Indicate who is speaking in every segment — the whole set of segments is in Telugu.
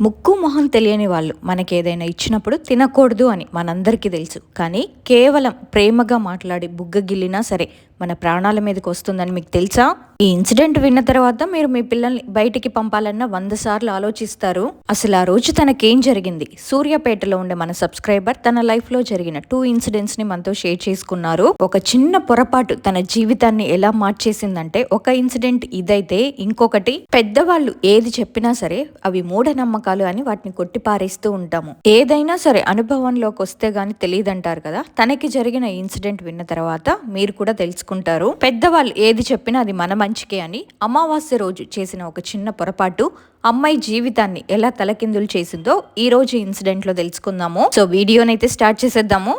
Speaker 1: ముక్కు మొహం తెలియని వాళ్ళు మనకేదైనా ఇచ్చినప్పుడు తినకూడదు అని మనందరికీ తెలుసు. కానీ కేవలం ప్రేమగా మాట్లాడి బుగ్గగిల్లినా సరే మన ప్రాణాల మీదకి వస్తుందని మీకు తెలుసా? ఈ ఇన్సిడెంట్ విన్న తర్వాత మీరు మీ పిల్లల్ని బయటికి పంపాలన్న 100 సార్లు ఆలోచిస్తారు. అసలు ఆ రోజు తనకేం జరిగింది? సూర్యాపేటలో ఉండే మన సబ్స్క్రైబర్ తన లైఫ్ లో జరిగిన 2 ఇన్సిడెంట్స్ ని మనతో షేర్ చేసుకున్నారు. ఒక చిన్న పొరపాటు తన జీవితాన్ని ఎలా మార్చేసిందంటే, ఒక ఇన్సిడెంట్ ఇదైతే, ఇంకొకటి పెద్దవాళ్ళు ఏది చెప్పినా సరే అవి మూఢనమ్మకాలు అని వాటిని కొట్టి పారేస్తూ ఉంటాము. ఏదైనా సరే అనుభవంలోకి వస్తే గానీ తెలియదంటారు కదా. తనకి జరిగిన ఇన్సిడెంట్ విన్న తర్వాత మీరు కూడా తెలుసుకుంటారు. పెద్దవాళ్ళు ఏది చెప్పినా అది మన మంచికే అని. అమావాస్య రోజు చేసిన ఒక చిన్న పొరపాటు అమ్మాయి జీవితాన్ని ఎలా తలకిందులు చేసిందో ఈ రోజు ఇన్సిడెంట్ లో తెలుసుకుందాము. సో వీడియోనైతే స్టార్ట్ చేసేద్దాము.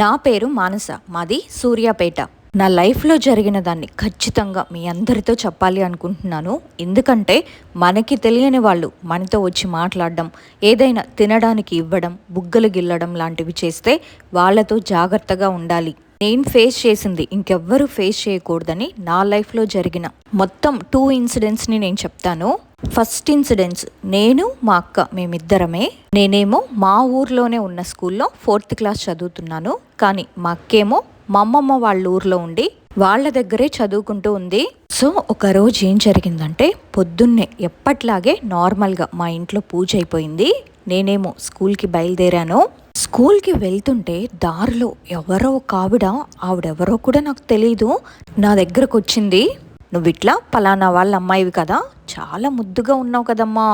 Speaker 1: నా పేరు మానస, మాది సూర్యాపేట. నా లైఫ్లో జరిగిన దాన్ని ఖచ్చితంగా మీ అందరితో చెప్పాలి అనుకుంటున్నాను. ఎందుకంటే మనకి తెలియని వాళ్ళు మనతో వచ్చి మాట్లాడడం, ఏదైనా తినడానికి ఇవ్వడం, బుగ్గలు గిల్లడం లాంటివి చేస్తే వాళ్ళతో జాగ్రత్తగా ఉండాలి. నేను ఫేస్ చేసింది ఇంకెవ్వరూ ఫేస్ చేయకూడదని నా లైఫ్లో జరిగిన మొత్తం 2 ఇన్సిడెంట్స్ని నేను చెప్తాను. ఫస్ట్ ఇన్సిడెంట్స్, నేను మా అక్క మేమిద్దరమే. నేనేమో మా ఊర్లోనే ఉన్న స్కూల్లో 4th క్లాస్ చదువుతున్నాను. కానీ మా అక్కేమో మా అమ్మమ్మ వాళ్ళ ఊర్లో ఉండి వాళ్ళ దగ్గరే చదువుకుంటూ ఉంది. సో ఒక రోజు ఏం జరిగిందంటే, పొద్దున్నే ఎప్పట్లాగే నార్మల్గా మా ఇంట్లో పూజ అయిపోయింది. నేనేమో స్కూల్కి బయలుదేరాను. స్కూల్కి వెళ్తుంటే దారిలో ఎవరో ఒక ఆవిడెవరో కూడా నాకు తెలీదు, నా దగ్గరకు వచ్చింది. నువ్వు ఇట్లా పలానా వాళ్ళ అమ్మాయివి కదా, చాలా ముద్దుగా ఉన్నావు కదమ్మా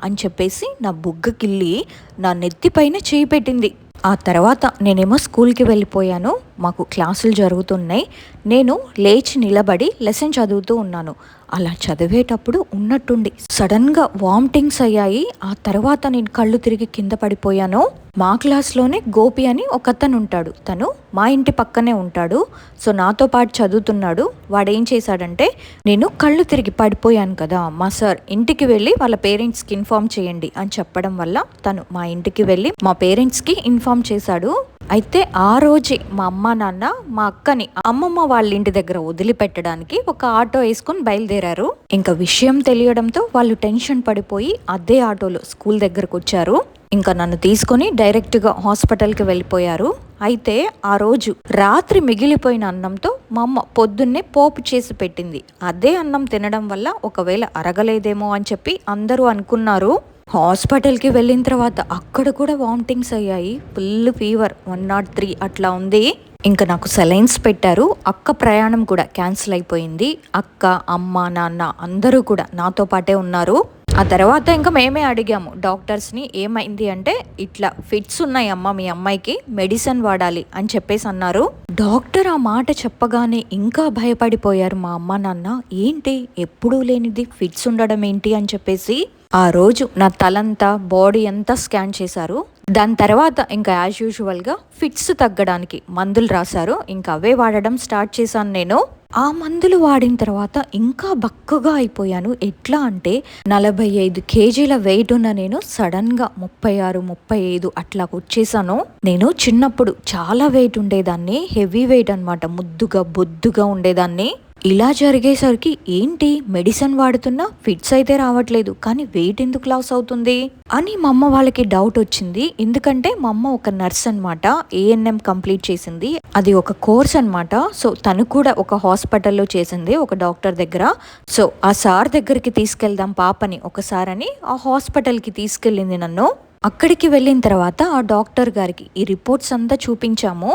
Speaker 1: అని చెప్పేసి నా బుగ్గకిల్లి నా నెత్తిపైన చేయి పెట్టింది. ఆ తర్వాత నేనేమో స్కూల్కి వెళ్ళిపోయాను. మాకు క్లాసులు జరుగుతున్నాయి. నేను లేచి నిలబడి లెసన్ చదువుతూ ఉన్నాను. అలా చదివేటప్పుడు ఉన్నట్టుండి సడన్గా వామిటింగ్స్ అయ్యాయి. ఆ తర్వాత నేను కళ్ళు తిరిగి కింద పడిపోయాను. మా క్లాస్లోనే గోపి అని ఒకతను ఉంటాడు. తను మా ఇంటి పక్కనే ఉంటాడు. సో నాతో పాటు చదువుతున్నాడు. వాడేం చేశాడంటే, నేను కళ్ళు తిరిగి పడిపోయాను కదా, మా సార్ ఇంటికి వెళ్ళి వాళ్ళ పేరెంట్స్కి ఇన్ఫామ్ చేయండి అని చెప్పడం వల్ల తను మా ఇంటికి వెళ్ళి మా పేరెంట్స్కి ఇన్ఫామ్ చేశాడు. అయితే ఆ రోజే మా అమ్మ నాన్న మా అక్కని అమ్మమ్మ వాళ్ళ ఇంటి దగ్గర వదిలిపెట్టడానికి ఒక ఆటో వేసుకొని బయలుదేరారు. ఇంకా విషయం తెలియడంతో వాళ్ళు టెన్షన్ పడిపోయి అదే ఆటోలో స్కూల్ దగ్గరకు వచ్చారు. ఇంకా నన్ను తీసుకొని డైరెక్ట్గా హాస్పిటల్కి వెళ్ళిపోయారు. అయితే ఆ రోజు రాత్రి మిగిలిపోయిన అన్నంతో మా అమ్మ పొద్దున్నే పోపు చేసి పెట్టింది. అదే అన్నం తినడం వల్ల ఒకవేళ అరగలేదేమో అని చెప్పి అందరూ అనుకున్నారు. హాస్పిటల్కి వెళ్ళిన తర్వాత అక్కడ కూడా వామిటింగ్స్ అయ్యాయి. ఫుల్ ఫీవర్, 103 అట్లా ఉంది. ఇంకా నాకు సెలైన్స్ పెట్టారు. అక్క ప్రయాణం కూడా క్యాన్సిల్ అయిపోయింది. అక్క, అమ్మ, నాన్న అందరూ కూడా నాతో పాటే ఉన్నారు. ఆ తర్వాత ఇంకా మేమే అడిగాము డాక్టర్స్ని, ఏమైంది అంటే ఇట్లా ఫిట్స్ ఉన్నాయి అమ్మ మీ అమ్మాయికి, మెడిసిన్ వాడాలి అని చెప్పేసి అన్నారు. డాక్టర్ ఆ మాట చెప్పగానే ఇంకా భయపడిపోయారు మా అమ్మ నాన్న. ఏంటి ఎప్పుడూ లేనిది ఫిట్స్ ఉండడం ఏంటి అని చెప్పేసి ఆ రోజు నా తలంతా బాడీ అంతా స్కాన్ చేశారు. దాని తర్వాత ఇంకా యాజ్ యూజువల్గా ఫిట్స్ తగ్గడానికి మందులు రాశారు. ఇంకా అవే వాడడం స్టార్ట్ చేశాను నేను. ఆ మందులు వాడిన తర్వాత ఇంకా బక్కగా అయిపోయాను. ఎట్లా అంటే 45 కేజీల వెయిట్ ఉన్న నేను సడన్గా 36, 35 అట్లా వచ్చేసాను. నేను చిన్నప్పుడు చాలా వెయిట్ ఉండేదాన్ని, హెవీ వెయిట్ అనమాట, ముద్దుగా బొద్దుగా ఉండేదాన్ని. ఇలా జరిగేసరికి ఏంటి మెడిసిన్ వాడుతున్నా ఫిట్స్ అయితే రావట్లేదు, కానీ వెయిట్ ఎందుకు లాస్ అవుతుంది అని మా అమ్మ వాళ్ళకి డౌట్ వచ్చింది. ఎందుకంటే మా అమ్మ ఒక నర్స్ అనమాట, ANM కంప్లీట్ చేసింది. అది ఒక కోర్స్ అనమాట. సో తను కూడా ఒక హాస్పిటల్లో చేసింది, ఒక డాక్టర్ దగ్గర. సో ఆ సార్ దగ్గరికి తీసుకెళ్దాం పాపని ఒకసారని ఆ హాస్పిటల్కి తీసుకెళ్ళింది నన్ను. అక్కడికి వెళ్ళిన తర్వాత ఆ డాక్టర్ గారికి ఈ రిపోర్ట్స్ అంతా చూపించాము.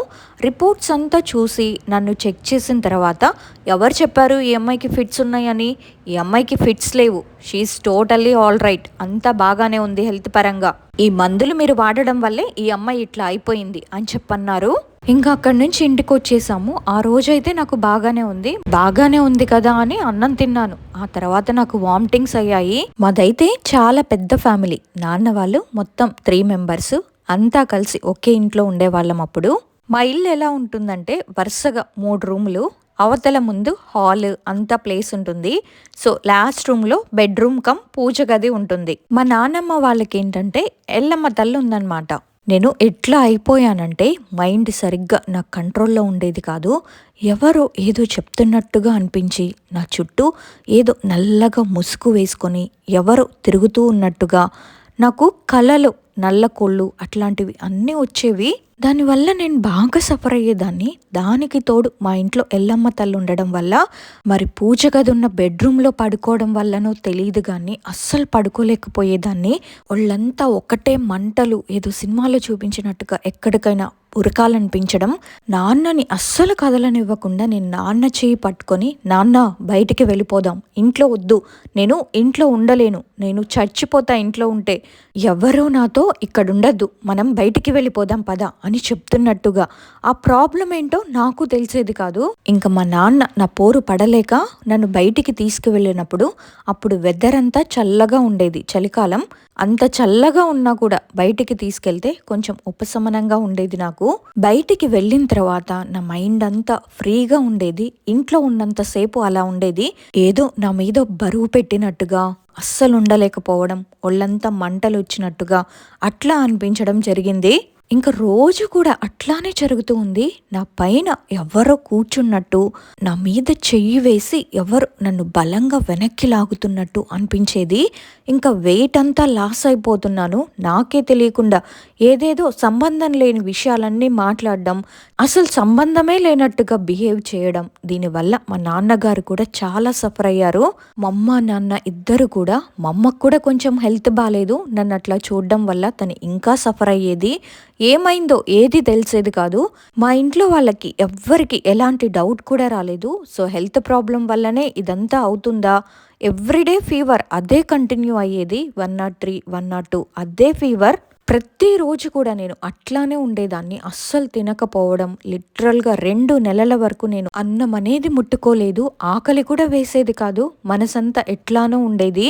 Speaker 1: రిపోర్ట్స్ అంతా చూసి నన్ను చెక్ చేసిన తర్వాత, ఎవరు చెప్పారు ఈ అమ్మాయికి ఫిట్స్ ఉన్నాయని? ఈ అమ్మాయికి ఫిట్స్ లేవు, షీఈస్ టోటల్లీ ఆల్ రైట్, అంతా బాగానే ఉంది హెల్త్ పరంగా. ఈ మందులు మీరు వాడడం వల్లే ఈ అమ్మాయి ఇట్లా అయిపోయింది అని చెప్పన్నారు. ఇంకా అక్కడి నుంచి ఇంటికి వచ్చేసాము. ఆ రోజైతే నాకు బాగానే ఉంది కదా అని అన్నం తిన్నాను. ఆ తర్వాత నాకు వామిటింగ్స్ అయ్యాయి. మాదైతే చాలా పెద్ద ఫ్యామిలీ. నాన్న వాళ్ళు మొత్తం 3 మెంబర్స్ అంతా కలిసి ఒకే ఇంట్లో ఉండేవాళ్ళం. అప్పుడు మా ఇల్లు ఎలా ఉంటుందంటే, వరుసగా 3 రూములు, అవతల ముందు హాల్ అంతా ప్లేస్ ఉంటుంది. సో లాస్ట్ రూమ్లో బెడ్రూమ్ కమ్ పూజ గది ఉంటుంది. మా నాన్నమ్మ వాళ్ళకి ఏంటంటే ఎల్లమ్మ తల్లి ఉందన్నమాట. నేను ఎట్లా అయిపోయానంటే మైండ్ సరిగ్గా నా కంట్రోల్లో ఉండేది కాదు. ఎవరో ఏదో చెప్తున్నట్టుగా అనిపించి నా చుట్టూ ఏదో నల్లగా ముసుగు వేసుకొని ఎవరో తిరుగుతూ ఉన్నట్టుగా నాకు కలలు నల్ల కోళ్ళు అట్లాంటివి అన్నీ వచ్చేవి. దానివల్ల నేను బాగా సఫర్ అయ్యేదాన్ని. దానికి తోడు మా ఇంట్లో ఎల్లమ్మ తల్లి ఉండడం వల్ల మరి పూజ గది ఉన్న బెడ్రూమ్లో పడుకోవడం వల్లనో తెలియదు కానీ అస్సలు పడుకోలేకపోయేదాన్ని. ఒళ్ళంతా ఒకటే మంటలు, ఏదో సినిమాలో చూపించినట్టుగా ఎక్కడికైనా ఉరకాలనిపించడం. నాన్నని అస్సలు కదలనివ్వకుండా నేను నాన్న చేయి పట్టుకొని, నాన్న బయటికి వెళ్ళిపోదాం, ఇంట్లో వద్దు, నేను ఇంట్లో ఉండలేను, నేను చచ్చిపోతా ఇంట్లో ఉంటే, ఎవరూ నాతో ఇక్కడ ఉండద్దు, మనం బయటికి వెళ్ళిపోదాం పద అని చెప్తున్నట్టుగా. ఆ ప్రాబ్లం ఏంటో నాకు తెలిసేది కాదు. ఇంకా మా నాన్న నా పోరు పడలేక నన్ను బయటికి తీసుకువెళ్ళినప్పుడు అప్పుడు వెదర్ అంతా చల్లగా ఉండేది, చలికాలం. అంత చల్లగా ఉన్నా కూడా బయటికి తీసుకెళ్తే కొంచెం ఉపశమనంగా ఉండేది నాకు. బయటికి వెళ్ళిన తర్వాత నా మైండ్ అంతా ఫ్రీగా ఉండేది. ఇంట్లో ఉన్నంతసేపు అలా ఉండేది. ఏదో నా మీద బరువు పెట్టినట్టుగా, అస్సలు ఉండలేకపోవడం, ఒళ్ళంతా మంటలు వచ్చినట్టుగా అట్లా అనిపించడం జరిగింది. ఇంకా రోజు కూడా అట్లానే జరుగుతూ ఉంది. నా పైన ఎవరో కూర్చున్నట్టు, నా మీద చెయ్యి వేసి ఎవరు నన్ను బలంగా వెనక్కి లాగుతున్నట్టు అనిపించేది. ఇంకా వెయిట్ అంతా లాస్ అయిపోతున్నాను. నాకే తెలియకుండా ఏదేదో సంబంధం లేని విషయాలన్నీ మాట్లాడడం, అసలు సంబంధమే లేనట్టుగా బిహేవ్ చేయడం. దీనివల్ల మా నాన్నగారు కూడా చాలా సఫర్ అయ్యారు. మా అమ్మ నాన్న ఇద్దరు కూడా. మా అమ్మకు కూడా కొంచెం హెల్త్ బాగాలేదు. నన్ను అట్లా చూడడం వల్ల తను ఇంకా సఫర్ అయ్యేది. ఏమైందో ఏది తెలిసేది కాదు. మా ఇంట్లో వాళ్ళకి ఎవ్వరికి ఎలాంటి డౌట్ కూడా రాలేదు. సో హెల్త్ ప్రాబ్లం వల్లనే ఇదంతా అవుతుందా, ఎవ్రీడే ఫీవర్ అదే కంటిన్యూ అయ్యేది. 103, 102 అదే ఫీవర్. ప్రతిరోజు కూడా నేను అట్లానే ఉండేదాన్ని. అస్సలు తినకపోవడం, లిటరల్గా 2 నెలల వరకు నేను అన్నం అనేది ముట్టుకోలేదు. ఆకలి కూడా వేసేది కాదు. మనసంతా ఎట్లానో ఉండేది.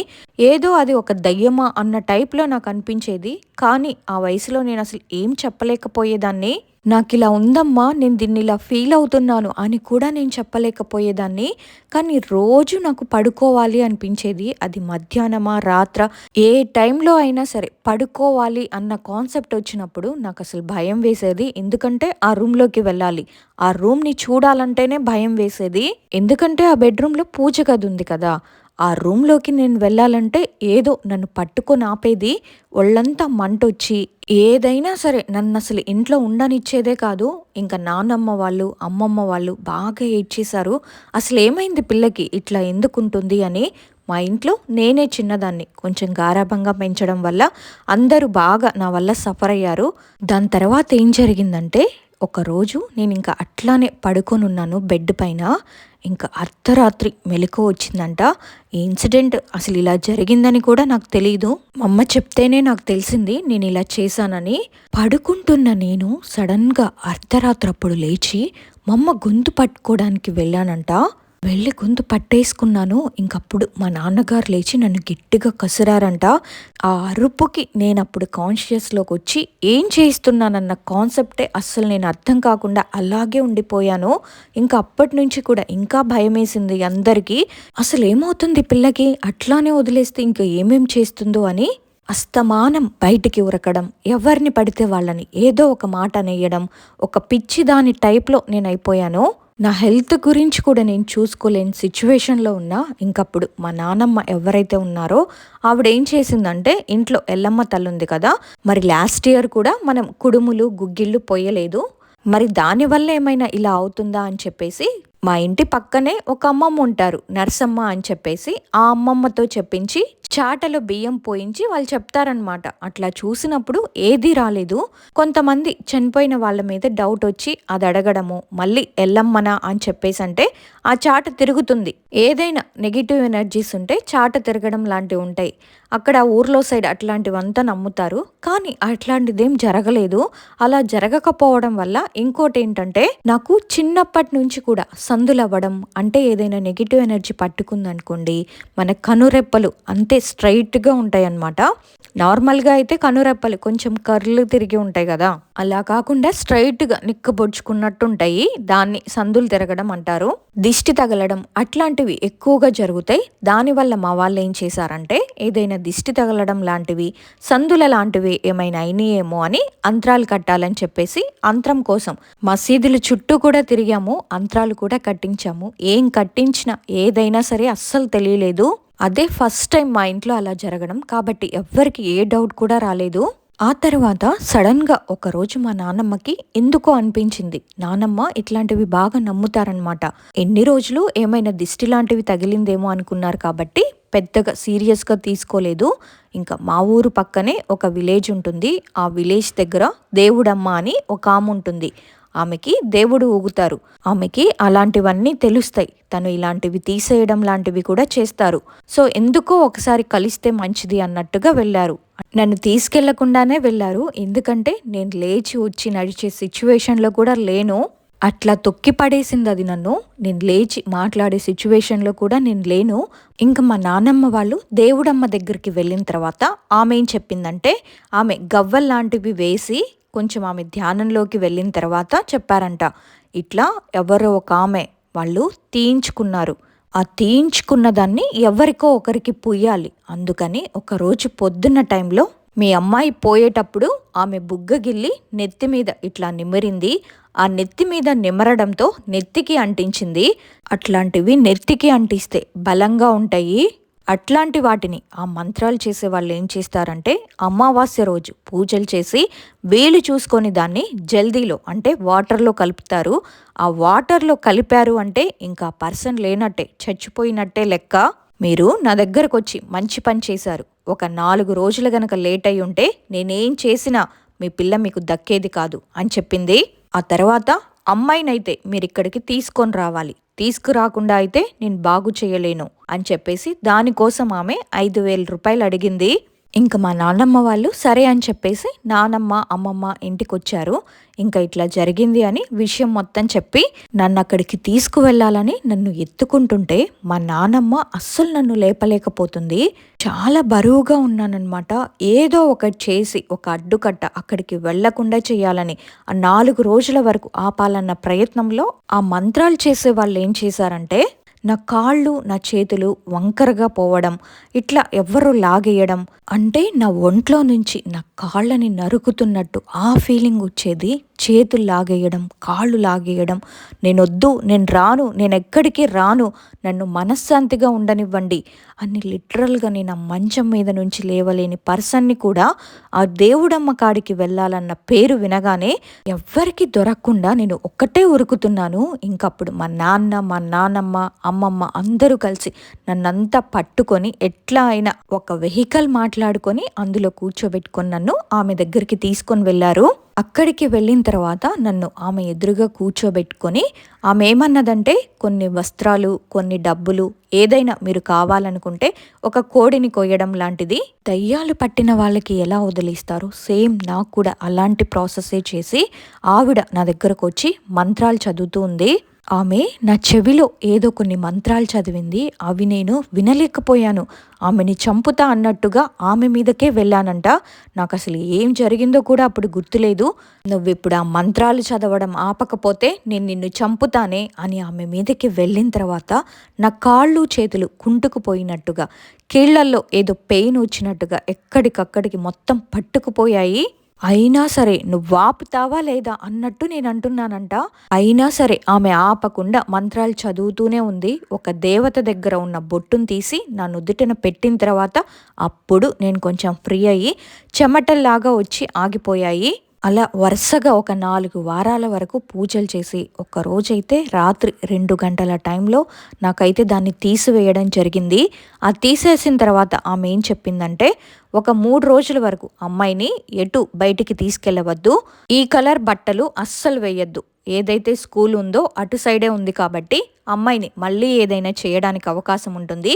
Speaker 1: ఏదో అది ఒక దయ్యమా అన్న టైప్లో నాకు అనిపించేది. కానీ ఆ వయసులో నేను అసలు ఏం చెప్పలేకపోయేదాన్ని. నాకు ఇలా ఉందమ్మా, నేను దీన్ని ఇలా ఫీల్ అవుతున్నాను అని కూడా నేను చెప్పలేకపోయేదాన్ని. కానీ రోజు నాకు పడుకోవాలి అనిపించేది. అది మధ్యాహ్నమా రాత్ర ఏ టైంలో అయినా సరే పడుకోవాలి అన్న కాన్సెప్ట్ వచ్చినప్పుడు నాకు అసలు భయం వేసేది. ఎందుకంటే ఆ రూమ్లోకి వెళ్ళాలి, ఆ రూమ్ని చూడాలంటేనే భయం వేసేది. ఎందుకంటే ఆ బెడ్రూమ్లో పూజ గది ఉంది కదా, ఆ రూమ్లోకి నేను వెళ్ళాలంటే ఏదో నన్ను పట్టుకొని ఆపేది. ఒళ్ళంతా మంటొచ్చి ఏదైనా సరే నన్ను అసలు ఇంట్లో ఉండనిచ్చేదే కాదు. ఇంకా నాన్నమ్మ వాళ్ళు, అమ్మమ్మ వాళ్ళు బాగా ఏడ్చేశారు. అసలు ఏమైంది పిల్లకి, ఇట్లా ఎందుకుంటుంది అని. మా ఇంట్లో నేనే చిన్నదాన్ని. కొంచెం గారాబంగా పెంచడం వల్ల అందరూ బాగా నా వల్ల సఫర్ అయ్యారు. దాని తర్వాత ఏం జరిగిందంటే, ఒకరోజు నేను ఇంకా అట్లానే పడుకొని ఉన్నాను బెడ్ పైన. ఇంకా అర్ధరాత్రి మెలకువ వచ్చిందంట. ఈ ఇన్సిడెంట్ అసలు ఇలా జరిగిందని కూడా నాకు తెలియదు. మా అమ్మ చెప్తేనే నాకు తెలిసింది నేను ఇలా చేశానని. పడుకుంటున్న నేను సడన్గా అర్ధరాత్రి అప్పుడు లేచి మా అమ్మ గొంతు పట్టుకోవడానికి వెళ్ళానంట. వెళ్ళి గొంతు పట్టేసుకున్నాను. ఇంకప్పుడు మా నాన్నగారు లేచి నన్ను గట్టిగా కసిరారంట. ఆ అరుపుకి నేను అప్పుడు కాన్షియస్లోకి వచ్చి ఏం చేస్తున్నానన్న కాన్సెప్టే అస్సలు నేను అర్థం కాకుండా అలాగే ఉండిపోయాను. ఇంకా అప్పటి నుంచి కూడా ఇంకా భయం వేసింది అందరికీ. అసలు ఏమవుతుంది పిల్లకి, అట్లానే వదిలేస్తే ఇంకా ఏమేం చేస్తుందో అని. అస్తమానం బయటికి ఉరకడం, ఎవరిని పడితే వాళ్ళని ఏదో ఒక మాట అనేయడం, ఒక పిచ్చి దాని టైప్లో నేను అయిపోయాను. నా హెల్త్ గురించి కూడా నేను చూసుకోలేని సిచ్యువేషన్లో ఉన్నా. ఇంకప్పుడు మా నానమ్మ ఎవరైతే ఉన్నారో ఆవిడ ఏం చేసిందంటే, ఇంట్లో ఎల్లమ్మ తల్లి ఉంది కదా, మరి లాస్ట్ ఇయర్ కూడా మనం కుడుములు గుగ్గిళ్ళు పొయ్యలేదు. మరి దానివల్ల ఏమైనా ఇలా అవుతుందా అని చెప్పేసి మా ఇంటి పక్కనే ఒక అమ్మమ్మ ఉంటారు, నర్సమ్మ అని చెప్పేసి. ఆ అమ్మమ్మతో చెప్పించి చాటలో బియ్యం పోయించి వాళ్ళు చెప్తారనమాట. అట్లా చూసినప్పుడు ఏదీ రాలేదు. కొంతమంది చనిపోయిన వాళ్ళ మీద డౌట్ వచ్చి అది అడగడము, మళ్ళీ ఎల్లమ్మనా అని చెప్పేసి అంటే ఆ చాట తిరుగుతుంది. ఏదైనా నెగిటివ్ ఎనర్జీస్ ఉంటే చాట తిరగడం లాంటివి ఉంటాయి. అక్కడ ఊర్లో సైడ్ అట్లాంటివంతా నమ్ముతారు. కానీ అట్లాంటిదేం జరగలేదు. అలా జరగకపోవడం వల్ల ఇంకోటి ఏంటంటే, నాకు చిన్నప్పటి నుంచి కూడా సందులవ్వడం అంటే ఏదైనా నెగిటివ్ ఎనర్జీ పట్టుకుందనుకోండి, మన కనురెప్పలు అంతే స్ట్రైట్‌గా ఉంటాయన్నమాట. నార్మల్‌గా అయితే కనురెప్పలు కొంచెం కర్లు తిరిగి ఉంటాయి గదా! అలా కాకుండా స్ట్రెయిట్‌గా నిక్కబొడుచుకున్నట్టుంటాయి. దాన్ని సందులు తిరగడం అంటారు. దిష్టి తగలడం అట్లాంటివి ఎక్కువగా జరుగుతాయి. దానివల్ల మా వాళ్ళేం చేశారంటే, ఏదైనా దిష్టి తగలడం లాంటివి, సందుల లాంటివి ఏమైనా అయినాయేమో అని అంత్రాలు కట్టాలని చెప్పేసి అంత్రం కోసం మసీదుల చుట్టూ కూడా తిరిగాము. అంత్రాలు కూడా కట్టించాము. ఏం కట్టించినా ఏదైనా సరే అస్సలు తెలియలేదు. అదే ఫస్ట్ టైం మా ఇంట్లో అలా జరగడం. కాబట్టి ఎవ్వరికి ఏ డౌట్ కూడా రాలేదు. ఆ తర్వాత సడన్‌గా ఒకరోజు మా నానమ్మకి ఎందుకో అనిపించింది. నానమ్మ ఇట్లాంటివి బాగా నమ్ముతారనమాట. ఎన్ని రోజులు ఏమైనా దిష్టి లాంటివి తగిలిందేమో అనుకున్నారు కాబట్టి పెద్దగా సీరియస్‌గా తీసుకోలేదు. ఇంకా మా ఊరు పక్కనే ఒక విలేజ్ ఉంటుంది. ఆ విలేజ్ దగ్గర దేవుడమ్మ అని ఒక ఆమె ఉంటుంది. ఆమెకి దేవుడు ఊగుతారు. ఆమెకి అలాంటివన్నీ తెలుస్తాయి. తను ఇలాంటివి తీసేయడం లాంటివి కూడా చేస్తారు. సో ఎందుకో ఒకసారి కలిస్తే మంచిది అన్నట్టుగా వెళ్ళారు. నన్ను తీసుకెళ్లకుండానే వెళ్ళారు. ఎందుకంటే నేను లేచి వచ్చి నడిచే సిచ్యువేషన్‌లో కూడా లేను. అట్లా తొక్కి పడేసింది అది నన్ను. నేను లేచి మాట్లాడే సిచ్యువేషన్‌లో కూడా నేను లేను. ఇంక మా నానమ్మ వాళ్ళు దేవుడమ్మ దగ్గరికి వెళ్ళిన తర్వాత ఆమె ఏం చెప్పిందంటే, ఆమె గవ్వల్లాంటివి వేసి కొంచెం ఆమె ధ్యానంలోకి వెళ్ళిన తర్వాత చెప్పారంట. ఇట్లా ఎవరో ఒక ఆమె వాళ్ళు తీయించుకున్నారు. ఆ తీయించుకున్న దాన్ని ఎవరికో ఒకరికి పుయ్యాలి. అందుకని ఒకరోజు పొద్దున్న టైంలో మీ అమ్మాయి పోయేటప్పుడు ఆమె బుగ్గగిల్లి నెత్తి మీద ఇట్లా నిమిరింది. ఆ నెత్తి మీద నిమరడంతో నెత్తికి అంటించింది. అట్లాంటివి నెత్తికి అంటిస్తే బలంగా ఉంటాయి. అట్లాంటి వాటిని ఆ మంత్రాలు చేసే వాళ్ళు ఏం చేస్తారంటే, అమావాస్య రోజు పూజలు చేసి వీలు చూసుకొని దాన్ని జల్దీలో అంటే వాటర్లో కలుపుతారు. ఆ వాటర్లో కలిపారు అంటే ఇంకా పర్సన్ లేనట్టే, చచ్చిపోయినట్టే లెక్క. మీరు నా దగ్గరకు వచ్చి మంచి పని చేశారు. ఒక 4 రోజులు గనక లేట్ అయి ఉంటే నేనేం చేసినా మీ పిల్ల మీకు దక్కేది కాదు అని చెప్పింది. ఆ తర్వాత అమ్మాయినైతే మీరిక్కడికి తీసుకొని రావాలి. తీసుకురాకుండా అయితే నేను బాగు చేయలేను అని చెప్పేసి దానికోసం ఆమె 5,000 రూపాయలు అడిగింది. ఇంక మా నాన్నమ్మ వాళ్ళు సరే అని చెప్పేసి నానమ్మ, అమ్మమ్మ ఇంటికొచ్చారు. ఇంకా ఇట్లా జరిగింది అని విషయం మొత్తం చెప్పి నన్ను అక్కడికి తీసుకువెళ్ళాలని నన్ను ఎత్తుకుంటుంటే మా నానమ్మ అస్సలు నన్ను లేపలేకపోతుంది. చాలా బరువుగా ఉన్నానన్నమాట. ఏదో ఒకటి చేసి ఒక అడ్డుకట్ట అక్కడికి వెళ్లకుండా చేయాలని ఆ 4 రోజుల వరకు ఆపాలన్న ప్రయత్నంలో ఆ మంత్రాలు చేసే వాళ్ళు ఏం చేశారంటే, నా కాళ్ళు నా చేతులు వంకరగా పోవడం, ఇట్లా ఎవ్వరూ లాగేయడం, అంటే నా ఒంట్లో నుంచి నా కాళ్ళని నరుకుతున్నట్టు ఆ ఫీలింగ్ వచ్చేది. చేతులు లాగేయడం, కాళ్ళు లాగేయడం, నేనొద్దు, నేను రాను, నేను ఎక్కడికి రాను, నన్ను మనశ్శాంతిగా ఉండనివ్వండి అని లిటరల్గా నేను ఆ మంచం మీద నుంచి లేవలేని పర్సన్ని కూడా ఆ దేవుడమ్మ కాడికి వెళ్ళాలన్న పేరు వినగానే ఎవ్వరికి దొరకకుండా నేను ఒక్కటే ఉరుకుతున్నాను. ఇంకప్పుడు మా నాన్న, మా నాన్నమ్మ, అమ్మమ్మ అందరూ కలిసి నన్నంతా పట్టుకొని ఎట్లా అయినా ఒక వెహికల్ మాట్లాడుకొని అందులో కూర్చోబెట్టుకొని నన్ను ఆమె దగ్గరికి తీసుకొని వెళ్ళారు. అక్కడికి వెళ్ళిన తర్వాత నన్ను ఆమె ఎదురుగా కూర్చోబెట్టుకొని ఆమె ఏమన్నదంటే, కొన్ని వస్త్రాలు, కొన్ని డబ్బులు ఏదైనా మీరు కావాలనుకుంటే ఒక కోడిని కొయ్యడం లాంటిది దయ్యాలు పట్టిన వాళ్ళకి ఎలా వదిలిస్తారో సేమ్ నాకు కూడా అలాంటి ప్రాసెసే చేసి ఆవిడ నా దగ్గరకు వచ్చి మంత్రాలు చదువుతూ ఉంది. ఆమె నా చెవిలో ఏదో కొన్ని మంత్రాలు చదివింది. అవి నేను వినలేకపోయాను. ఆమెని చంపుతా అన్నట్టుగా ఆమె మీదకే వెళ్ళానంట. నాకు అసలు ఏం జరిగిందో కూడా అప్పుడు గుర్తులేదు. నువ్విప్పుడు ఆ మంత్రాలు చదవడం ఆపకపోతే నేను నిన్ను చంపుతానే అని ఆమె మీదకి వెళ్ళిన తర్వాత నా కాళ్ళు చేతులు కుంటుకుపోయినట్టుగా, కీళ్లల్లో ఏదో పెయిన్ వచ్చినట్టుగా ఎక్కడికక్కడికి మొత్తం పట్టుకుపోయాయి. అయినా సరే నువ్వు ఆపుతావా లేదా అన్నట్టు నేను అంటున్నానంట. అయినా సరే ఆమె ఆపకుండా మంత్రాలు చదువుతూనే ఉంది. ఒక దేవత దగ్గర ఉన్న బొట్టును తీసి నా నుదుటిన పెట్టిన తర్వాత అప్పుడు నేను కొంచెం ఫ్రీ అయ్యి చెమటల్లాగా వచ్చి ఆగిపోయాయి. అలా వరుసగా ఒక 4 వారాల వరకు పూజలు చేసి ఒక్కరోజైతే రాత్రి 2 గంటల టైంలో నాకైతే దాన్ని తీసివేయడం జరిగింది. ఆ తీసేసిన తర్వాత ఆమె ఏం చెప్పిందంటే, ఒక 3 రోజుల వరకు అమ్మాయిని ఎటు బయటికి తీసుకెళ్ళవద్దు, ఈ కలర్ బట్టలు అస్సలు వేయొద్దు, ఏదైతే స్కూల్ ఉందో అటు సైడే ఉంది కాబట్టి అమ్మాయిని మళ్ళీ ఏదైనా చేయడానికి అవకాశం ఉంటుంది.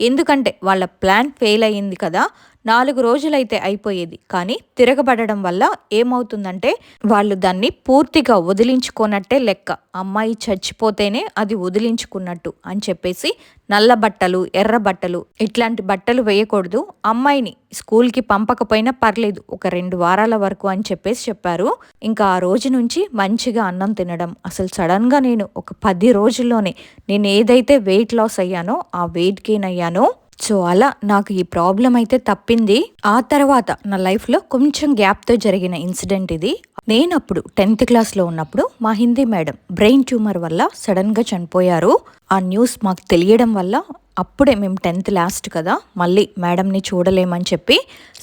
Speaker 1: ఎందుకంటే వాళ్ళ ప్లాన్ ఫెయిల్ అయ్యింది కదా, 4 రోజులైతే అయిపోయేది, కానీ తిరగబడడం వల్ల ఏమవుతుందంటే వాళ్ళు దాన్ని పూర్తిగా వదిలించుకున్నట్టే లెక్క. అమ్మాయి చచ్చిపోతేనే అది వదిలించుకున్నట్టు అని చెప్పేసి నల్ల బట్టలు, ఎర్ర బట్టలు ఇట్లాంటి బట్టలు వేయకూడదు, అమ్మాయిని స్కూల్కి పంపకపోయినా పర్లేదు ఒక 2 వారాల వరకు అని చెప్పేసి చెప్పారు. ఇంకా ఆ రోజు నుంచి మంచిగా అన్నం తినడం, అసలు సడన్గా నేను ఒక 10 రోజుల్లోనే నేను ఏదైతే వెయిట్ లాస్ అయ్యానో ఆ వెయిట్ గెయిన్ అయ్యానో. సో అలా నాకు ఈ ప్రాబ్లం అయితే తప్పింది. ఆ తర్వాత నా లైఫ్లో కొంచెం గ్యాప్తో జరిగిన ఇన్సిడెంట్ ఇది. నేను అప్పుడు 10th క్లాస్లో ఉన్నప్పుడు మా హిందీ మేడం బ్రెయిన్ ట్యూమర్ వల్ల సడన్గా చనిపోయారు. ఆ న్యూస్ మాకు తెలియడం వల్ల అప్పుడే మేము 10th లాస్ట్ కదా, మళ్ళీ మేడంని చూడలేమని చెప్పి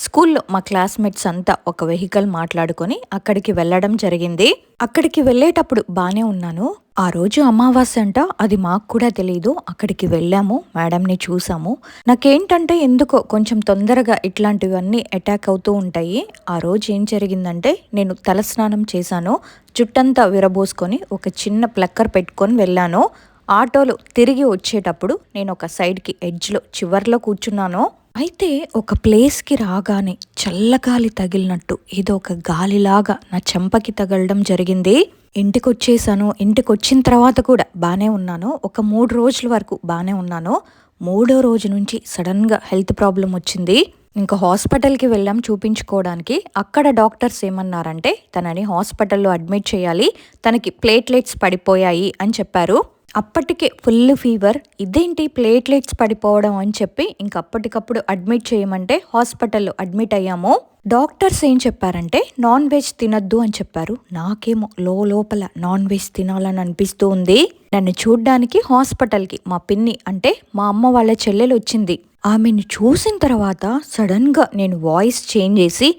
Speaker 1: స్కూల్లో మా క్లాస్మేట్స్ అంతా ఒక వెహికల్ మాట్లాడుకొని అక్కడికి వెళ్ళడం జరిగింది. అక్కడికి వెళ్ళేటప్పుడు బాగానే ఉన్నాను. ఆ రోజు అమావాస్య అంట, అది మాకు కూడా తెలియదు. అక్కడికి వెళ్ళాము, మేడంని చూసాము. నాకేంటంటే ఎందుకో కొంచెం తొందరగా ఇట్లాంటివన్నీ అటాక్ అవుతూ ఉంటాయి. ఆ రోజు ఏం జరిగిందంటే నేను తలస్నానం చేశాను, జుట్టంతా విరబోసుకొని ఒక చిన్న ప్లక్కర్ పెట్టుకొని వెళ్ళాను. ఆటోలో తిరిగి వచ్చేటప్పుడు నేను ఒక సైడ్కి ఎడ్జ్లో చివర్లో కూర్చున్నాను. అయితే ఒక ప్లేస్కి రాగానే చల్లగాలి తగిలినట్టు ఏదో ఒక గాలిలాగా నా చెంపకి తగలడం జరిగింది. ఇంటికి వచ్చేసాను. ఇంటికి వచ్చిన తర్వాత కూడా బాగానే ఉన్నాను. ఒక 3 రోజుల వరకు బాగానే ఉన్నాను. 3వ రోజు నుంచి సడన్గా హెల్త్ ప్రాబ్లం వచ్చింది. ఇంకా హాస్పిటల్కి వెళ్ళాం చూపించుకోవడానికి. అక్కడ డాక్టర్స్ ఏమన్నారంటే తనని హాస్పిటల్లో అడ్మిట్ చేయాలి, తనకి ప్లేట్లెట్స్ పడిపోయాయి అని చెప్పారు. అప్పటికే ఫుల్ ఫీవర్, ఇదేంటి ప్లేట్లెట్స్ పడిపోవడం అని చెప్పి ఇంక అప్పటికప్పుడు అడ్మిట్ చేయమంటే హాస్పిటల్లో అడ్మిట్ అయ్యాము. డాక్టర్స్ ఏం చెప్పారంటే నాన్ వెజ్ తినద్దు అని చెప్పారు. నాకేమో లోపల నాన్ వెజ్ తినాలని అనిపిస్తూ ఉంది. నన్ను చూడ్డానికి హాస్పిటల్కి మా పిన్ని అంటే మా అమ్మ వాళ్ళ చెల్లెలు వచ్చింది. ఆమెను చూసిన తర్వాత సడన్గా నేను వాయిస్ చేంజ్ చేసి,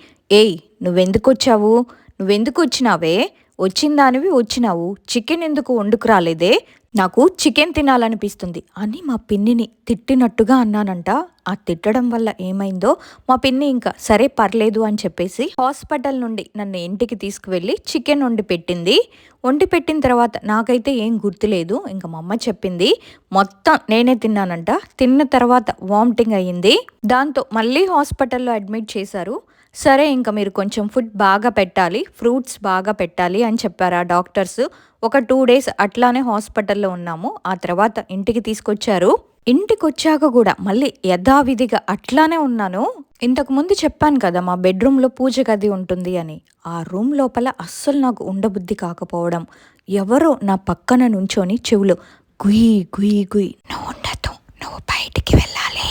Speaker 1: ఏయ్ నువ్వెందుకు వచ్చావు, నువ్వెందుకు వచ్చినావే, వచ్చిన దానివి వచ్చినావు, చికెన్ ఎందుకు వండుకు రాలేదే, నాకు చికెన్ తినాలనిపిస్తుంది అని మా పిన్నిని తిట్టినట్టుగా అన్నానంట. ఆ తిట్టడం వల్ల ఏమైందో మా పిన్ని ఇంకా సరే పర్లేదు అని చెప్పేసి హాస్పిటల్ నుండి నన్ను ఇంటికి తీసుకువెళ్ళి చికెన్ వండి పెట్టింది. వండి పెట్టిన తర్వాత నాకైతే ఏం గుర్తులేదు. ఇంకా మా అమ్మ చెప్పింది మొత్తం నేనే తిన్నానంట. తిన్న తర్వాత వామిటింగ్ అయ్యింది. దాంతో మళ్ళీ హాస్పిటల్లో అడ్మిట్ చేశారు. సరే ఇంకా మీరు కొంచెం ఫుడ్ బాగా పెట్టాలి, ఫ్రూట్స్ బాగా పెట్టాలి అని చెప్పారు ఆ డాక్టర్స్. ఒక 2 డేస్ అట్లానే హాస్పిటల్లో ఉన్నాము. ఆ తర్వాత ఇంటికి తీసుకొచ్చారు. ఇంటికి వచ్చాక కూడా మళ్ళీ యథావిధిగా అట్లానే ఉన్నాను. ఇంతకుముందు చెప్పాను కదా మా బెడ్రూమ్లో పూజ గది ఉంటుంది అని. ఆ రూమ్ లోపల అస్సలు నాకు ఉండబుద్ధి కాకపోవడం, ఎవరో నా పక్కన నుంచొని చెవులో గుయ్ గుయ్ గుయ్, నువ్వు ఉండదు, నువ్వు బయటికి వెళ్ళాలి,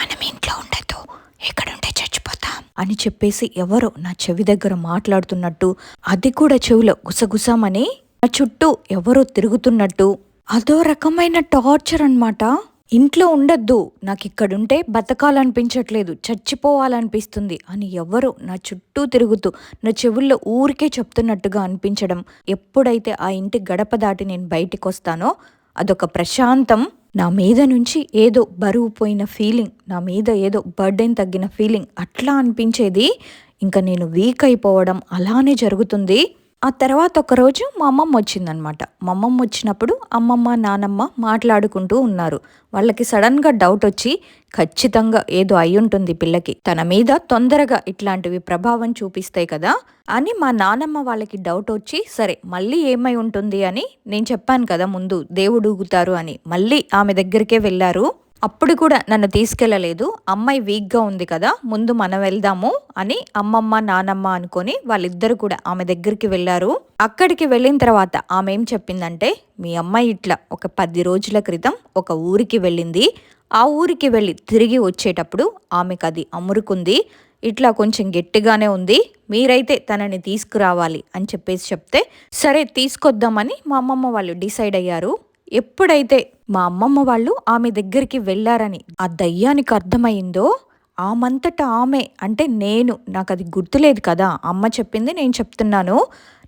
Speaker 1: మనం ఇంట్లో ఉండదు, ఎక్కడుంటే చచ్చిపోతాం అని చెప్పేసి ఎవరో నా చెవి దగ్గర మాట్లాడుతున్నట్టు, అది కూడా చెవిలో గుసగుసామని నా చుట్టూ ఎవరో తిరుగుతున్నట్టు, అదో రకమైన టార్చర్ అన్నమాట. ఇంట్లో ఉండద్దు, నాకు ఇక్కడుంటే బతకాలనిపించట్లేదు, చచ్చిపోవాలనిపిస్తుంది అని ఎవరో నా చుట్టూ తిరుగుతూ నా చెవుల్లో ఊరికే చెప్తున్నట్టుగా అనిపించడం. ఎప్పుడైతే ఆ ఇంటి గడప దాటి నేను బయటికి వస్తానో అదొక ప్రశాంతం. నా మీద నుంచి ఏదో బరువు పోయిన ఫీలింగ్, నా మీద ఏదో బర్డెన్ తగ్గిన ఫీలింగ్ అట్లా అనిపించేది. ఇంకా నేను వీక్ అయిపోవడం అలానే జరుగుతుంది. ఆ తర్వాత ఒకరోజు మా అమ్మమ్మ వచ్చిందనమాట. మా అమ్మమ్మ వచ్చినప్పుడు అమ్మమ్మ నానమ్మ మాట్లాడుకుంటూ ఉన్నారు. వాళ్ళకి సడన్గా డౌట్ వచ్చి ఖచ్చితంగా ఏదో అయి ఉంటుంది పిల్లకి, తన మీద తొందరగా ఇట్లాంటివి ప్రభావం చూపిస్తాయి కదా అని మా నానమ్మ వాళ్ళకి డౌట్ వచ్చి, సరే మళ్ళీ ఏమై ఉంటుంది అని నేను చెప్పాను కదా ముందు దేవుడు ఊగుతారు అని, మళ్ళీ ఆమె దగ్గరికే వెళ్ళారు. అప్పుడు కూడా నన్ను తీసుకెళ్ళలేదు. అమ్మాయి వీక్గా ఉంది కదా, ముందు మనం వెళ్దాము అని అమ్మమ్మ నానమ్మ అనుకొని వాళ్ళిద్దరు కూడా ఆమె దగ్గరికి వెళ్ళారు. అక్కడికి వెళ్ళిన తర్వాత ఆమె ఏం చెప్పిందంటే, మీ అమ్మాయి ఇట్లా ఒక 10 రోజుల క్రితం ఒక ఊరికి వెళ్ళింది. ఆ ఊరికి వెళ్ళి తిరిగి వచ్చేటప్పుడు ఆమెకు అది అమురుకుంది, ఇట్లా కొంచెం గట్టిగానే ఉంది, మీరైతే తనని తీసుకురావాలి అని చెప్పేసి చెప్తే సరే తీసుకొద్దామని మా అమ్మమ్మ వాళ్ళు డిసైడ్ అయ్యారు. ఎప్పుడైతే మా అమ్మమ్మ వాళ్ళు ఆమె దగ్గరికి వెళ్ళారని ఆ దయ్యానికి అర్థమైందో, ఆమంతటా ఆమె అంటే నాకు అది గుర్తులేదు కదా, అమ్మ చెప్పింది నేను చెప్తున్నాను,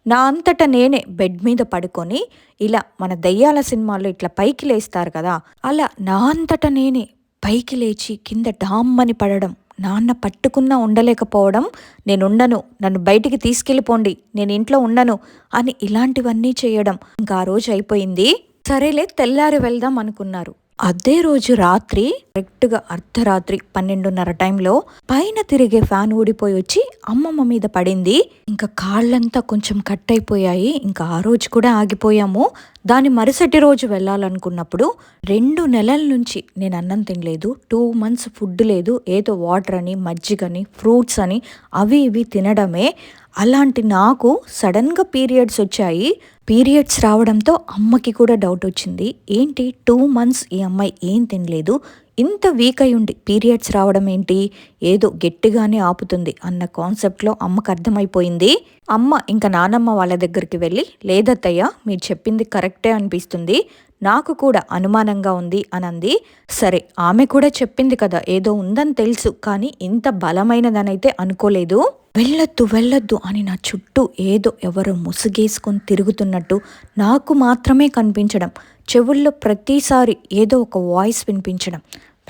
Speaker 1: నా అంతటా నేనే బెడ్ మీద పడుకొని ఇలా మన దయ్యాల సినిమాల్లో ఇట్లా పైకి లేస్తారు కదా, అలా నా అంతటా నేనే పైకి లేచి కింద డామ్మని పడడం, నాన్న పట్టుకున్నా ఉండలేకపోవడం, నేనుండను, నన్ను బయటికి తీసుకెళ్ళిపోండి, నేను ఇంట్లో ఉండను అని ఇలాంటివన్నీ చేయడం. ఇంకా ఆ రోజు అయిపోయింది. సరేలే తెల్లారి వెళ్దాం అనుకున్నారు. అదే రోజు రాత్రి కరెక్ట్గా అర్ధరాత్రి 12:30 టైంలో పైన తిరిగే ఫ్యాన్ ఊడిపోయి వచ్చి అమ్మమ్మ మీద పడింది. ఇంకా కాళ్ళంతా కొంచెం కట్ అయిపోయాయి. ఇంకా ఆ రోజు కూడా ఆగిపోయాము. దాని మరుసటి రోజు వెళ్ళాలనుకున్నప్పుడు 2 నెలల నుంచి నేను అన్నం తినలేదు. 2 మంత్స్ ఫుడ్ లేదు. ఏదో వాటర్ అని, మజ్జిగని, ఫ్రూట్స్ అని అవి ఇవి తినడమే. అలాంటి నాకు సడన్గా పీరియడ్స్ వచ్చాయి. పీరియడ్స్ రావడంతో అమ్మకి కూడా డౌట్ వచ్చింది. ఏంటి 2 మంత్స్ ఈ అమ్మాయి ఏం తినలేదు, ఇంత వీక్ అయి ఉండి పీరియడ్స్ రావడం ఏంటి, ఏదో గట్టిగానే ఆపుతుంది అన్న కాన్సెప్ట్లో అమ్మకు అర్థమైపోయింది. అమ్మ ఇంకా నానమ్మ వాళ్ళ దగ్గరికి వెళ్ళి, లేదత్తయ్య మీరు చెప్పింది కరెక్టే అనిపిస్తుంది, నాకు కూడా అనుమానంగా ఉంది అని అంది. సరే ఆమె కూడా చెప్పింది కదా, ఏదో ఉందని తెలుసు, కానీ ఇంత బలమైనదనైతే అనుకోలేదు. వెళ్ళొద్దు వెళ్ళొద్దు అని నా చుట్టూ ఏదో ఎవరో ముసుగేసుకొని తిరుగుతున్నట్టు నాకు మాత్రమే కనిపించడం. చెవుల్లో ప్రతిసారి ఏదో ఒక వాయిస్ వినిపించడం,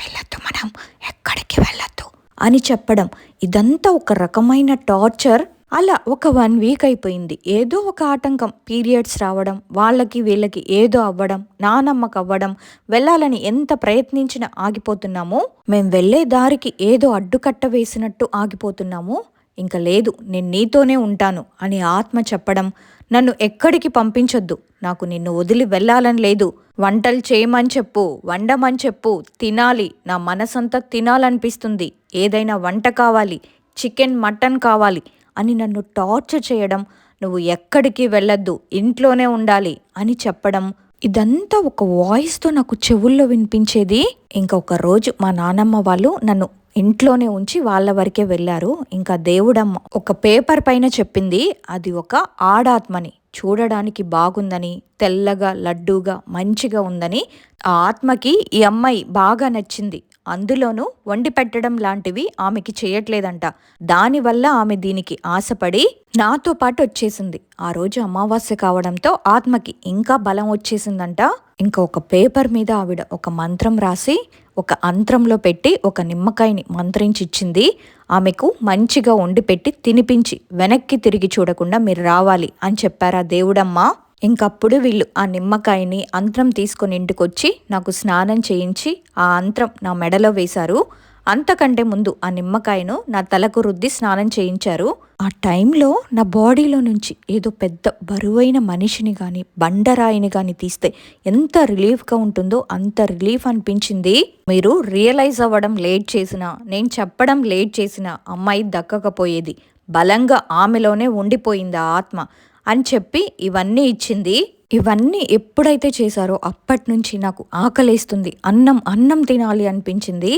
Speaker 1: వెళ్ళొద్దు, మనం ఎక్కడికి వెళ్ళొద్దు అని చెప్పడం. ఇదంతా ఒక రకమైన టార్చర్. అలా ఒక 1 వీక్ అయిపోయింది. ఏదో ఒక ఆటంకం, పీరియడ్స్ రావడం, వాళ్ళకి వీళ్ళకి ఏదో అవ్వడం, నానమ్మకు అవ్వడం, వెళ్ళాలని ఎంత ప్రయత్నించినా ఆగిపోతున్నాము. మేం వెళ్ళే దారికి ఏదో అడ్డుకట్ట వేసినట్టు ఆగిపోతున్నాము. ఇంకా లేదు, నేను నీతోనే ఉంటాను అని ఆత్మ చెప్పడం. నన్ను ఎక్కడికి పంపించొద్దు, నాకు నిన్ను వదిలి వెళ్ళాలని లేదు, వంటలు చేయమని చెప్పు, వండమని చెప్పు, తినాలి, నా మనసంతా తినాలనిపిస్తుంది, ఏదైనా వంట కావాలి, చికెన్ మటన్ కావాలి అని నన్ను టార్చర్ చేయడం. నువ్వు ఎక్కడికి వెళ్ళొద్దు, ఇంట్లోనే ఉండాలి అని చెప్పడం. ఇదంతా ఒక వాయిస్తో నాకు చెవుల్లో వినిపించేది. ఇంకొక రోజు మా నానమ్మ వాళ్ళు నన్ను ఇంట్లోనే ఉంచి వాళ్ళ వరకే వెళ్ళారు. ఇంకా దేవుడమ్మ ఒక పేపర్ పైన చెప్పింది, అది ఒక ఆడాత్మని, చూడడానికి బాగుందని, తెల్లగా లడ్డూగా మంచిగా ఉందని. ఆ ఆత్మకి ఈ అమ్మాయి బాగా నచ్చింది. అందులోనూ వండి పెట్టడం లాంటివి ఆమెకి చేయట్లేదంట. దానివల్ల ఆమె దీనికి ఆశపడి నాతో పాటు వచ్చేసింది. ఆ రోజు అమావాస్య కావడంతో ఆత్మకి ఇంకా బలం వచ్చేసిందంట. ఇంకా ఒక పేపర్ మీద ఆవిడ ఒక మంత్రం రాసి ఒక అంత్రంలో పెట్టి ఒక నిమ్మకాయని మంత్రించిచ్చింది. ఆమెకు మంచిగా వండి పెట్టి తినిపించి వెనక్కి తిరిగి చూడకుండా మీరు రావాలి అని చెప్పారా దేవుడమ్మ. ఇంకప్పుడు వీళ్ళు ఆ నిమ్మకాయని అంత్రం తీసుకొని ఇంటికొచ్చి నాకు స్నానం చేయించి ఆ అంత్రం నా మెడలో వేశారు. అంతకంటే ముందు ఆ నిమ్మకాయను నా తలకు రుద్ది స్నానం చేయించారు. ఆ టైంలో నా బాడీలో నుంచి ఏదో పెద్ద బరువైన మనిషిని కానీ బండరాయిని కానీ తీస్తే ఎంత రిలీఫ్గా ఉంటుందో అంత రిలీఫ్ అనిపించింది. మీరు రియలైజ్ అవ్వడం లేట్ చేసినా, నేను చెప్పడం లేట్ చేసినా అమ్మాయి దక్కకపోయేది. బలంగా ఆమెలోనే ఉండిపోయింది ఆ ఆత్మ అని చెప్పి ఇవన్నీ ఇచ్చింది. ఇవన్నీ ఎప్పుడైతే చేశారో అప్పటి నుంచి నాకు ఆకలేస్తుంది, అన్నం తినాలి అనిపించింది.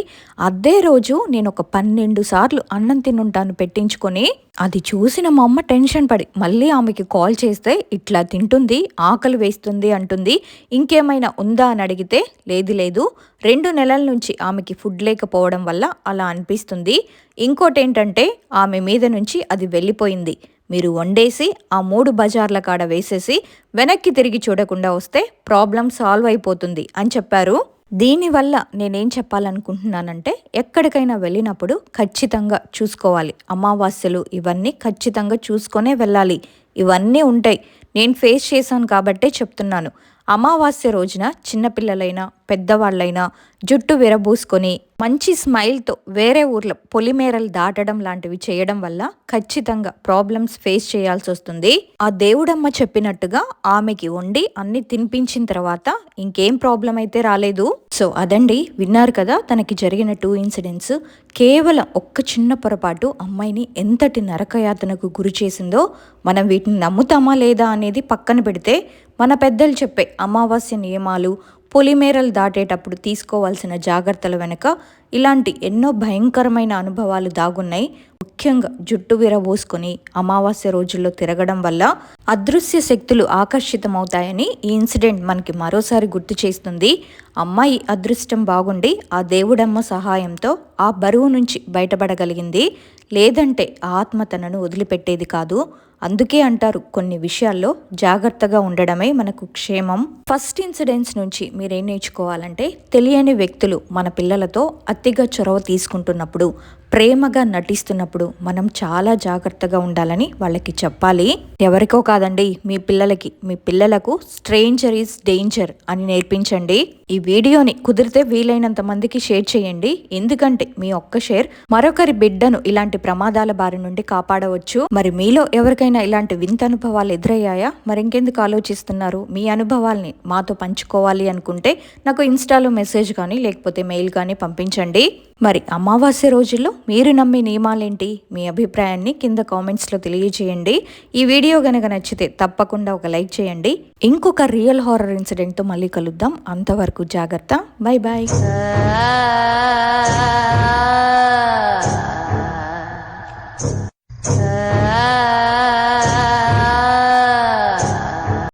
Speaker 1: అదే రోజు నేను ఒక 12 సార్లు అన్నం తినుంటాను పెట్టించుకొని. అది చూసిన మా అమ్మ టెన్షన్ పడి మళ్ళీ ఆమెకి కాల్ చేస్తే, ఇట్లా తింటుంది, ఆకలి వేస్తుంది అంటుంది, ఇంకేమైనా ఉందా అని అడిగితే, లేదు 2 నెలల నుంచి ఆమెకి ఫుడ్ లేకపోవడం వల్ల అలా అనిపిస్తుంది. ఇంకోటేంటంటే ఆమె మీద నుంచి అది వెళ్ళిపోయింది. మీరు వండేసి ఆ 3 బజార్ల కాడ వేసేసి వెనక్కి తిరిగి చూడకుండా వస్తే ప్రాబ్లం సాల్వ్ అయిపోతుంది అని చెప్పారు. దీనివల్ల నేనేం చెప్పాలనుకుంటున్నానంటే, ఎక్కడికైనా వెళ్ళినప్పుడు ఖచ్చితంగా చూసుకోవాలి. అమావాస్యలు ఇవన్నీ ఖచ్చితంగా చూసుకొనే వెళ్ళాలి. ఇవన్నీ ఉంటాయి, నేను ఫేస్ చేశాను కాబట్టే చెప్తున్నాను. అమావాస్య రోజున చిన్నపిల్లలైనా పెద్దవాళ్ళైనా జుట్టు విరబూసుకొని మంచి స్మైల్తో వేరే ఊర్లో పొలిమేరలు దాటడం లాంటివి చేయడం వల్ల ఖచ్చితంగా ప్రాబ్లమ్స్ ఫేస్ చేయాల్సి వస్తుంది. ఆ దేవుడమ్మ చెప్పినట్టుగా ఆమెకి వండి అన్ని తినిపించిన తర్వాత ఇంకేం ప్రాబ్లం అయితే రాలేదు. సో అదండి, విన్నారు కదా తనకి జరిగిన 2 ఇన్సిడెంట్స్. కేవలం ఒక్క చిన్న పొరపాటు అమ్మాయిని ఎంతటి నరకయాతనకు గురి చేసిందో. మనం వీటిని నమ్ముతామా లేదా అనేది పక్కన పెడితే, మన పెద్దలు చెప్పే అమావాస్య నియమాలు, పొలిమేరలు దాటేటప్పుడు తీసుకోవాల్సిన జాగ్రత్తల వెనుక ఇలాంటి ఎన్నో భయంకరమైన అనుభవాలు దాగున్నాయి. ముఖ్యంగా జుట్టు విరబోసుకొని అమావాస్య రోజుల్లో తిరగడం వల్ల అదృశ్య శక్తులు ఆకర్షితమవుతాయని ఈ ఇన్సిడెంట్ మనకి మరోసారి గుర్తు చేస్తుంది. అమ్మాయి అదృష్టం బాగుండి ఆ దేవుడమ్మ సహాయంతో ఆ బరువు నుంచి బయటపడగలిగింది. లేదంటే ఆత్మ తనను వదిలిపెట్టేది కాదు. అందుకే అంటారు, కొన్ని విషయాల్లో జాగ్రత్తగా ఉండడమే మనకు క్షేమం. ఫస్ట్ ఇన్సిడెంట్స్ నుంచి మీరేం నేర్చుకోవాలంటే, తెలియని వ్యక్తులు మన పిల్లలతో అతిగా చొరవ తీసుకుంటున్నప్పుడు ప్రేమగా నటిస్తున్నప్పుడు మనం చాలా జాగ్రత్తగా ఉండాలని వాళ్ళకి చెప్పాలి. ఎవరికో కాదండి, మీ పిల్లలకు స్ట్రేంజర్ ఈజ్ డేంజర్ అని నేర్పించండి. ఈ వీడియోని కుదిరితే వీలైనంత మందికి షేర్ చేయండి. ఎందుకంటే మీ ఒక్క షేర్ మరొకరి బిడ్డను ఇలాంటి ప్రమాదాల బారి నుండి కాపాడవచ్చు. మరి మీలో ఎవరికైనా ఇలాంటి వింత అనుభవాలు ఎదురయ్యాయా? మరి ఇంకెందుకు ఆలోచిస్తున్నారు? మీ అనుభవాల్ని మాతో పంచుకోవాలి అనుకుంటే నాకు ఇన్స్టాలో మెసేజ్ కానీ లేకపోతే మెయిల్ కానీ పంపించండి. మరి అమావాస్య రోజుల్లో మీరు నమ్మే నియమాలేంటి? మీ అభిప్రాయాన్ని కింద కామెంట్స్లో తెలియజేయండి. ఈ వీడియో గనక నచ్చితే తప్పకుండా ఒక లైక్ చేయండి. ఇంకొక రియల్ హారర్ ఇన్సిడెంట్తో మళ్ళీ కలుద్దాం. అంతవరకు జాగ్రత్త. Bye bye.